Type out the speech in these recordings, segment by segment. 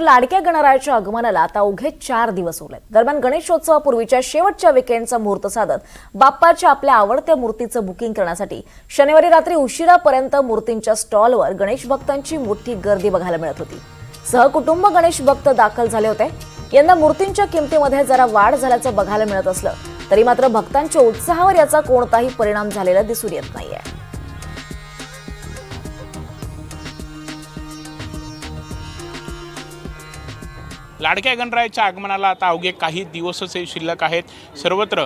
लाडक्या गणरायाच्या आगमनाला आता अवघे 4 दिवस उरलेत। दरम्यान गणेशोत्सवापूर्वीच्या शेवटच्या वीकेंडचा मुहूर्त साधत बाप्पाच्या आपल्या आवडत्या मूर्तीचं बुकिंग करण्यासाठी शनिवारी रात्री उशिरापर्यंत मूर्तींच्या स्टॉलवर गणेश भक्तांची मोठी गर्दी बघायला मिळत होती। सहकुटुंब गणेश भक्त दाखल झाले होते। यंदा मूर्तींच्या किमतीमध्ये जरा वाढ झाल्याचं बघायला मिळत असलं तरी मात्र भक्तांच्या उत्साहावर याचा कोणताही परिणाम झालेला दिसून येत नाहीये। लाडक्या गणरायाच्या आगमनाला आता अवघे काही दिवसच शिल्लक आहेत। सर्वत्र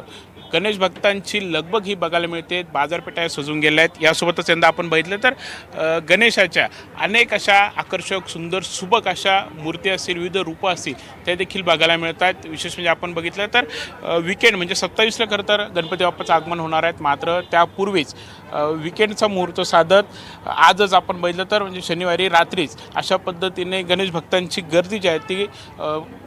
गणेश भक्तांची लगबग ही बघायला मिळते। बाजारपेठा सजून गेल्या आहेत। यासोबतच यंदा आपण बघितलं तर गणेशाच्या अनेक अशा आकर्षक सुंदर सुबक अशा मूर्ती असतील, विविध रूपं असतील ते देखील बघायला मिळतात। विशेष म्हणजे आपण बघितलं तर वीकेंड म्हणजे 27ला खरं तर गणपती बाप्पाचं आगमन होणार आहेत, मात्र त्यापूर्वीच वीकेंडचा मुहूर्त साधत आजच आपण बघितलं तर म्हणजे शनिवारी रात्रीच अशा पद्धतीने गणेश भक्तांची गर्दी जी आहे ती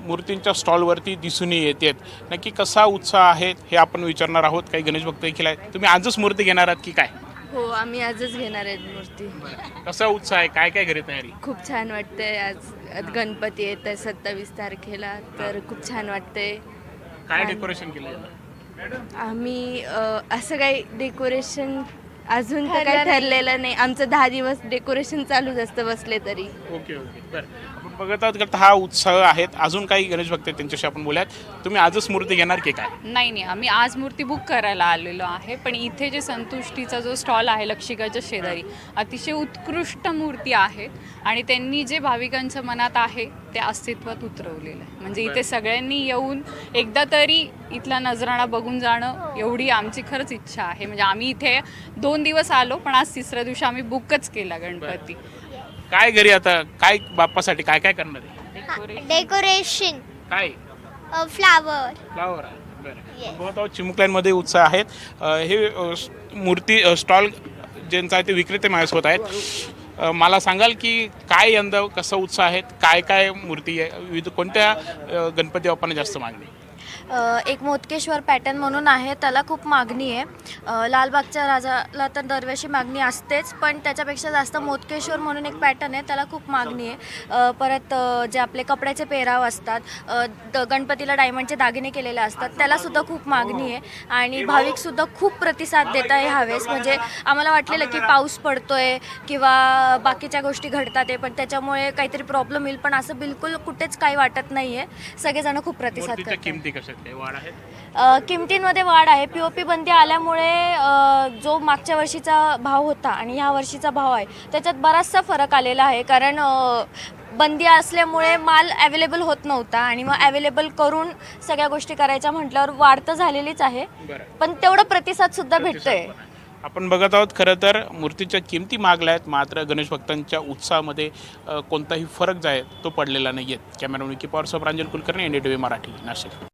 मूर्तींच्या स्टॉलवरती दिसून येते। नक्की कसा उत्साह आहे हे आपण विचारणार आहोत। काही गणेश भक्त देखील आहेत। तुम्ही आजच मूर्ती घेणार आहात की काय? हो, आम्ही आजच घेणार आहेत मूर्ती। कसा उत्साह आहे? काय काय घरी तयारी? खूप छान वाटतंय। आज गणपती येत आहे 27 तारखेला, तर खूप छान वाटतंय। काय डेकोरेशन केलं? आम्ही असं काही डेकोरेशन अजून तर काही ठरलेलं नाही। आमचं 10 दिवस डेकोरेशन चालूच असतं बसले तरी। ओके ओके, बरं आपण बघत आहोत का हा उत्साह आहेत। अजून काही गणेश भक्त आहेत त्यांच्याशी आपण बोलूयात। तुम्ही आजच मूर्ती घेणार की काय? नाही, आम्ही आज मूर्ती बुक करायला आलेलो आहे, पण इथे जे संतुष्टीचा जो स्टॉल आहे लक्षिकाच्या शेजारी अतिशय उत्कृष्ट मूर्ती आहे आणि त्यांनी जे भाविकांच्या मनात आहे ते अस्तित्वात उतरवलेलं आहे। म्हणजे इथे सगळ्यांनी येऊन एकदा तरी इथला नजराणा बघून जाणं एवढी आमची खरंच इच्छा आहे। म्हणजे आम्ही इथे 2 दिवस आलो, पण आज 3ऱ्या दिवशी आम्ही बुकच केला गणपती। काय घरी आता काय बाप्पासाठी काय काय करणार आहे? डेकोरेशन, काय फ्लावर। फ्लावर आहे, बरं। बहुत चिमुकल्यांमध्ये उत्साह आहेत। हे मूर्ती स्टॉल ज्यांचा आहे ते विक्रेते माझ्यासोबत आहेत। मला सांगाल की काय यंदा कसा उत्साह आहे? काय काय मूर्ती आहे? विविध कोणत्या गणपती बाप्पांना जास्त मागणी? एक मोदकेश्वर पॅटर्न म्हणून आहे, त्याला खूप मागणी आहे। लालबागच्या राजाला तर दरवर्षी मागणी असतेच, पण त्याच्यापेक्षा जास्त मोदकेश्वर म्हणून एक पॅटर्न आहे त्याला खूप मागणी आहे। परत जे आपले कपड्याचे पेहराव असतात, गणपतीला डायमंडचे दागिने केलेले असतात, त्यालासुद्धा खूप मागणी आहे आणि भाविकसुद्धा खूप प्रतिसाद देत आहे ह्यावेळेस। म्हणजे आम्हाला वाटलेलं की पाऊस पडतोय किंवा बाकीच्या गोष्टी घडतात आहे, पण त्याच्यामुळे काहीतरी प्रॉब्लेम येईल, पण असं बिलकुल कुठेच काही वाटत नाही आहे। सगळेजण खूप प्रतिसाद करतात। किमती कशा आहेत? वाढ आहे? किमतींमध्ये वाढ आहे। POP बंदी आल्यामुळे जो मागच्या वर्षीचा भाव होता आणि ह्या वर्षीचा भाव आहे त्याच्यात बराचसा फरक आलेला आहे, कारण बंदी असल्यामुळे माल अवेलेबल होत नव्हता आणि मग अवेलेबल करून सगळ्या गोष्टी करायच्या म्हटल्यावर वाढ तर झालेलीच आहे, पण तेवढा प्रतिसाद सुद्धा भेटतोय। आपण बघत आहोत खरं तर मूर्तीच्या किमती मागल्या आहेत, मात्र गणेश भक्तांच्या उत्साहामध्ये कोणताही फरक जो आहे तो पडलेला नाही आहे। कॅमेरामॅन विकी पॉवर सह प्रांजल कुलकर्णी, NDTV मराठी, नाशिक।